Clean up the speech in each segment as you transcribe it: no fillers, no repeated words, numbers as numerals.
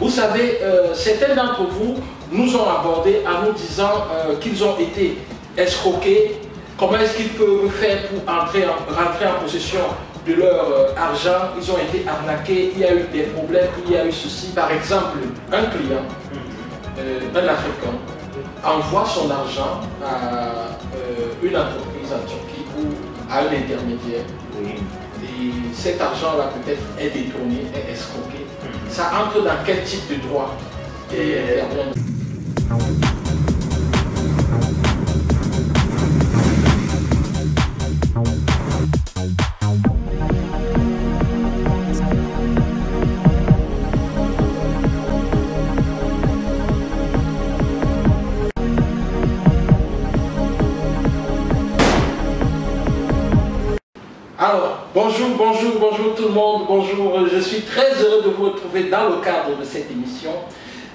Vous savez, certains d'entre vous nous ont abordé en nous disant qu'ils ont été escroqués. Comment est-ce qu'ils peuvent faire pour rentrer en possession de leur argent? Ils ont été arnaqués, il y a eu des problèmes, il y a eu ceci. Par exemple, un client, un Africain, envoie son argent à une entreprise en Turquie ou à un intermédiaire. Oui. Et cet argent-là peut-être est détourné, est escroqué. Ça entre dans quel type de droit? Alors, bonjour tout le monde, bonjour, je suis très heureux de vous retrouver dans le cadre de cette émission.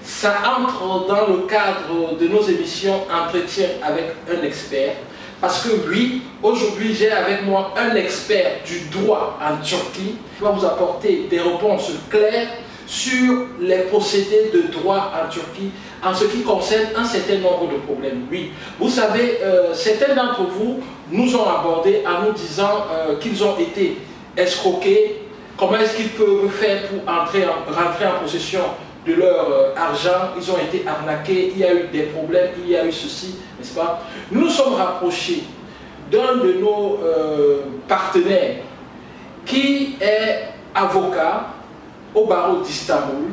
Ça entre dans le cadre de nos émissions Entretien avec un expert, parce que oui, aujourd'hui j'ai avec moi un expert du droit en Turquie qui va vous apporter des réponses claires sur les procédés de droit en Turquie en ce qui concerne un certain nombre de problèmes. Oui, vous savez, certains d'entre vous nous ont abordé en nous disant qu'ils ont été escroqués. Comment est-ce qu'ils peuvent faire pour rentrer en possession de leur argent? Ils ont été arnaqués, il y a eu des problèmes, il y a eu ceci, n'est-ce pas? Nous nous sommes rapprochés d'un de nos partenaires qui est avocat au barreau d'Istanbul,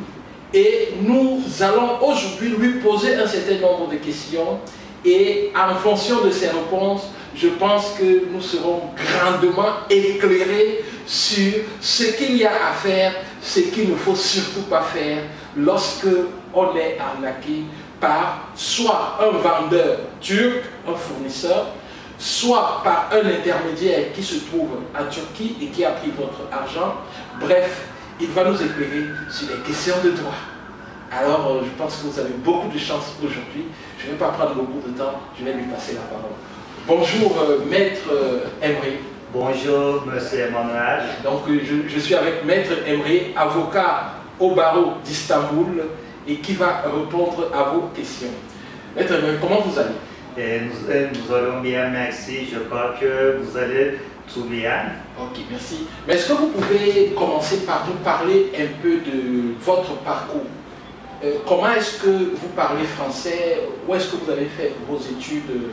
et nous allons aujourd'hui lui poser un certain nombre de questions, et en fonction de ses réponses, je pense que nous serons grandement éclairés sur ce qu'il y a à faire, ce qu'il ne faut surtout pas faire lorsque on est arnaqué par soit un vendeur turc, un fournisseur, soit par un intermédiaire qui se trouve en Turquie et qui a pris votre argent. Bref, il va nous éclairer sur les questions de droit. Alors, je pense que vous avez beaucoup de chance aujourd'hui. Je ne vais pas prendre beaucoup de temps, je vais lui passer la parole. Bonjour, Maître Emre. Bonjour, Monsieur Emmanuel. Donc, je suis avec Maître Emre, avocat au barreau d'Istanbul, et qui va répondre à vos questions. Maître Emre, comment vous allez? Nous allons bien, merci. Je crois que vous allez tout bien. Ok, merci. Mais est-ce que vous pouvez commencer par nous parler un peu de votre parcours? Comment est-ce que vous parlez français? Où est-ce que vous avez fait vos études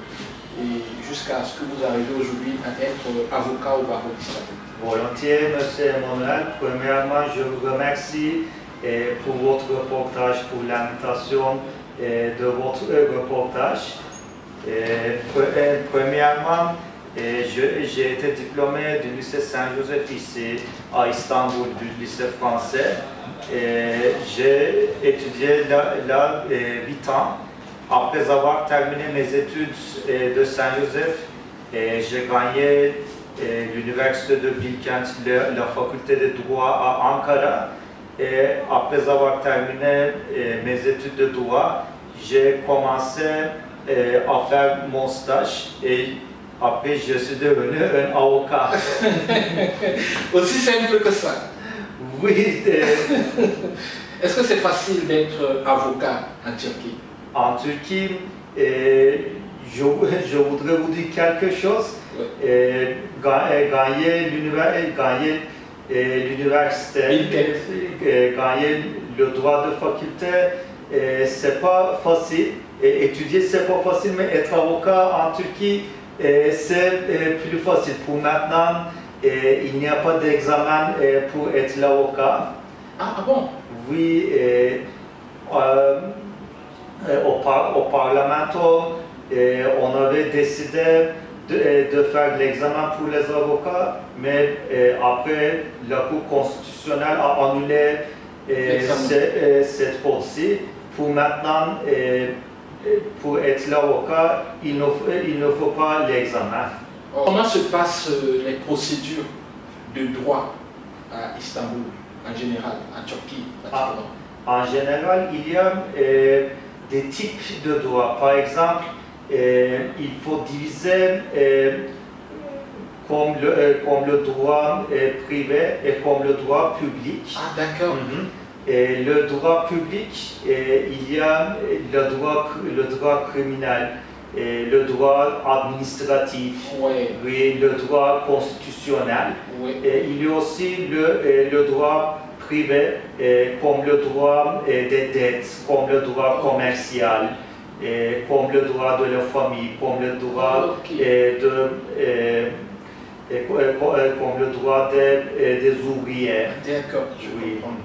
jusqu'à ce que vous arrivez aujourd'hui à être avocat au barreau d'Istanbul? Volontiers, Monsieur Emmanuel. Premièrement, je vous remercie pour votre reportage, pour l'invitation de votre reportage. Premièrement, j'ai été diplômé du lycée Saint-Joseph ici à Istanbul, du lycée français. J'ai étudié là 8 ans. Après avoir terminé mes études de Saint-Joseph, j'ai gagné l'université de Bilkent, la faculté de droit à Ankara. Et après avoir terminé mes études de droit, j'ai commencé à faire mon stage et après je suis devenu un avocat. Aussi simple que ça? Oui. Est-ce que c'est facile d'être avocat en Turquie? En Turquie, je voudrais vous dire quelque chose. Ouais. Gagner l'université, gagner le droit de faculté, c'est pas facile. Étudier, c'est pas facile, mais être avocat en Turquie, c'est plus facile. Pour maintenant, il n'y a pas d'examen pour être l'avocat. Ah bon? Oui. Au Parlement, on avait décidé de faire l'examen pour les avocats, mais après, la Cour constitutionnelle a annulé cette fois-ci. Pour maintenant, pour être l'avocat, il ne faut pas l'examen. Comment se passent les procédures de droit à Istanbul, en général, en Turquie? En général, il y a des types de droits. Par exemple, il faut diviser comme le droit privé et comme le droit public. Ah, d'accord. le droit public, il y a le droit criminel, le droit administratif, oui, le droit constitutionnel. Il y a aussi le droit privé, comme le droit des dettes, comme le droit commercial, comme le droit de la famille, comme le droit comme le droit des ouvriers. D'accord, je comprends.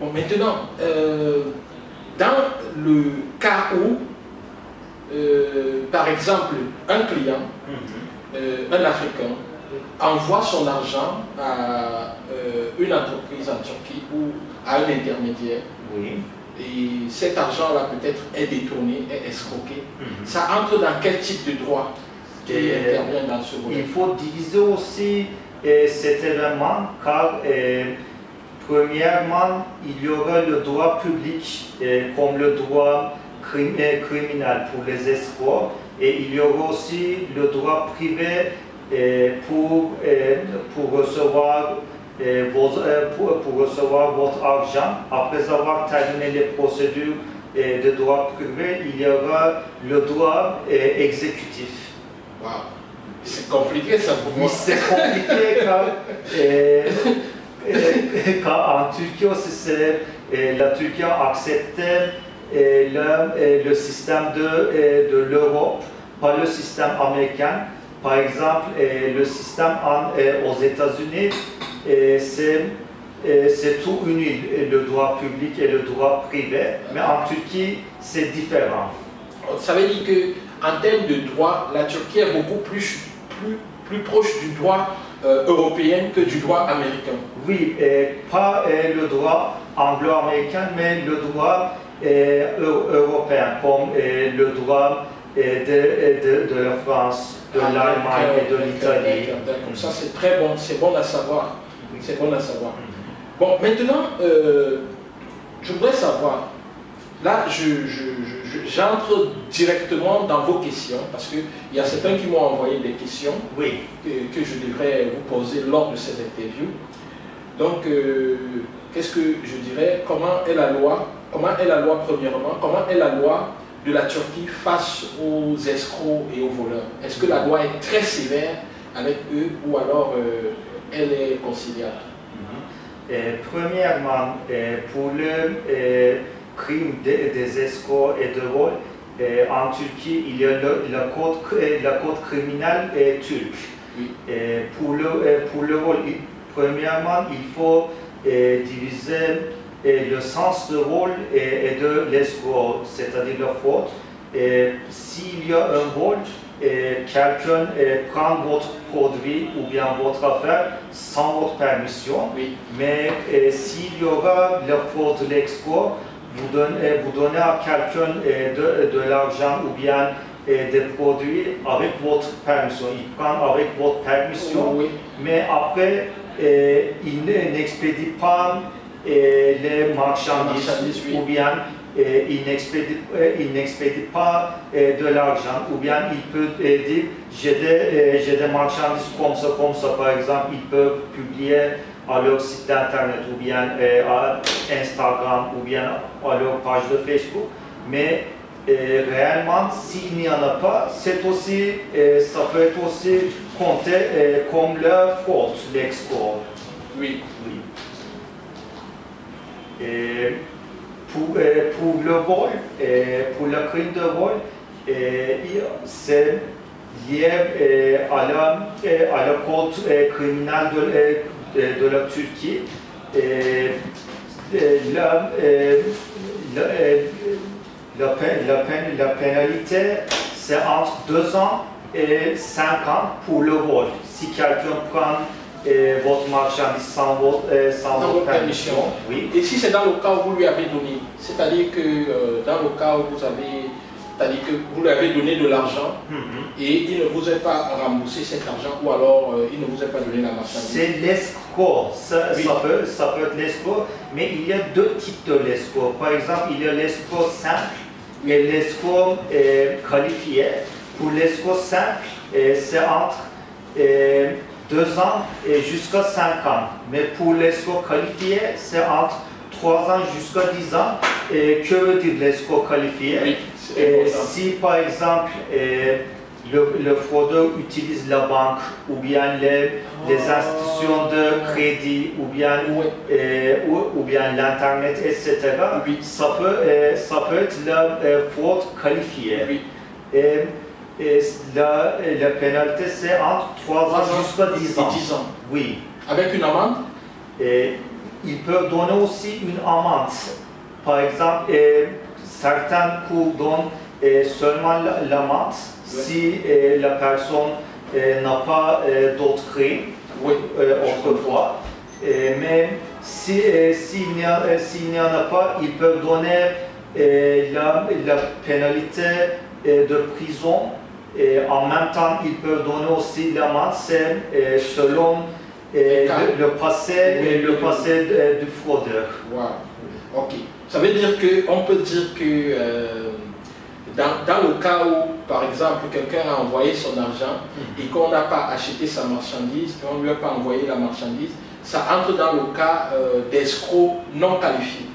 Bon, maintenant, dans le cas où, par exemple, un client, un Africain, envoie son argent à une entreprise en Turquie ou à un intermédiaire, et cet argent-là peut-être est détourné, est escroqué, ça entre dans quel type de droit qui intervient dans ce volet? Il faut diviser aussi cet événement car premièrement, il y aura le droit public comme le droit criminel pour les escrocs et il y aura aussi le droit privé pour recevoir votre argent. Après avoir terminé les procédures de droit privé, il y aura le droit exécutif. Wow. C'est compliqué ça pour moi. Oui, c'est compliqué car en Turquie aussi, la Turquie a accepté le système de l'Europe, pas le système américain. Par exemple, le système aux États-Unis, c'est tout uni, le droit public et le droit privé, mais en Turquie, c'est différent. Ça veut dire qu'en termes de droit, la Turquie est beaucoup plus proche du droit européen que du droit américain. Oui, pas le droit anglo-américain, mais le droit européen, comme le droit de la France, de l'Allemagne et de l'Italie. D'accord, ça c'est très bon, c'est bon à savoir. C'est bon à savoir. Bon, maintenant, je voudrais savoir, là j'entre directement dans vos questions, parce qu'il y a certains qui m'ont envoyé des questions que je devrais vous poser lors de cette interview. Donc, qu'est-ce que je dirais? Comment est la loi premièrement? Comment est la loi de la Turquie face aux escrocs et aux voleurs? Est-ce que la loi est très sévère avec eux ou alors elle est conciliable? Premièrement, pour le crime des escrocs et de vol, en Turquie, il y a le code criminel turc. Pour le vol, premièrement, il faut diviser le sens de vol et de l'escroc, c'est-à-dire la faute. S'il y a un vol, quelqu'un prend votre produit ou bien votre affaire sans votre permission, mais s'il y aura la faute de l'escroc, vous donnez à quelqu'un de l'argent ou bien des produits avec votre permission. Il prend avec votre permission, mais après, il n'expédie pas les marchandises ou bien il n'expédie pas de l'argent, ou bien il peut dire j'ai des marchandises comme ça, par exemple, ils peuvent publier à leur site internet ou bien à Instagram ou bien à leur page de Facebook, mais réellement s'il n'y en a pas, ça peut être aussi compté comme la faute, l'export. Oui. Pour le vol, pour le crime de vol, c'est lié à la code criminel de la Turquie. La pénalité, c'est entre 2 ans et 5 ans pour le vol. Si quelqu'un prend votre marchandise sans votre permission. Oui. Et si c'est dans le cas où vous lui avez donné, c'est-à-dire que dans le cas où vous lui avez donné de l'argent et il ne vous a pas remboursé cet argent ou alors il ne vous a pas donné la marchandise. C'est l'escroc, ça peut être l'escroc, mais il y a 2 types de l'escroc. Par exemple, il y a l'escroc simple et l'escroc qualifié. Pour l'escroc simple, c'est entre 2 ans et jusqu'à 5 ans. Mais pour l'escroc qualifié, c'est entre 3 ans jusqu'à 10 ans. Que veut dire l'escroc qualifié? Oui, si par exemple le fraudeur utilise la banque ou bien les institutions de crédit ou bien l'internet, etc., oui. ça peut être la fraude qualifiée. Oui. La pénalité, c'est entre 3 ans jusqu'à 10 ans. 10 ans. Oui. Avec une amende? Ils peuvent donner aussi une amende. Par exemple, certains cours donnent seulement l'amende si la personne n'a pas d'autres crimes autrefois. Mais s'il n'y en a pas, ils peuvent donner la pénalité de prison. En même temps, ils peuvent donner aussi l'amende selon le passé du fraudeur. Wow. Ok. Ça veut dire qu'on peut dire que dans le cas où, par exemple, quelqu'un a envoyé son argent et qu'on n'a pas acheté sa marchandise, qu'on ne lui a pas envoyé la marchandise, ça entre dans le cas d'escroc non qualifié.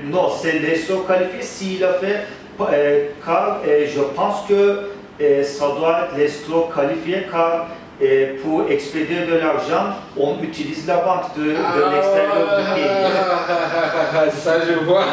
Non, c'est l'escroc qualifié s'il a fait, car je pense que ça doit être l'escroc qualifié, car pour expédier de l'argent, on utilise la banque de l'extérieur du pays. Ça, je vois.